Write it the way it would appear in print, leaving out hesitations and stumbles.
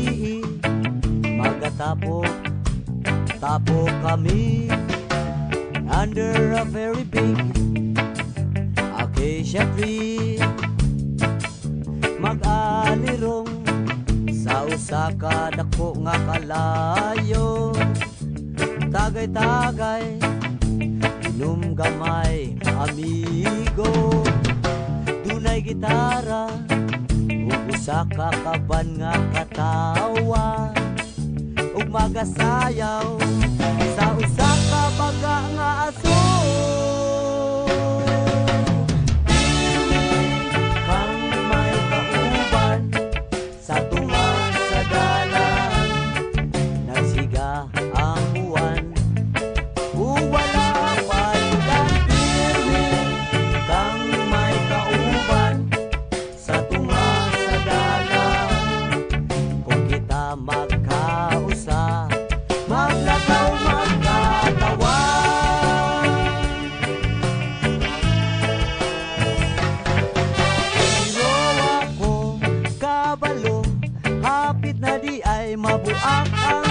gabi, magatapo kami under a very big acacia tree. Mag-alirong sa usa ka dako nga kalayo, tagay-tagay inom gamay amigo. Dunay gitara ug usa ka kaban nga katawa, ug magasayaw sa usa ka baga nga aso. Kang may kauban sa tunga sa dalan, nagsiga ang buwan ug wala payugan pirmi. Kang may kauban sa tunga sa dalan, kung kita magkausa, maglakaw magkatawa. Pero ako kabalo, hapit na di ay mabuak ang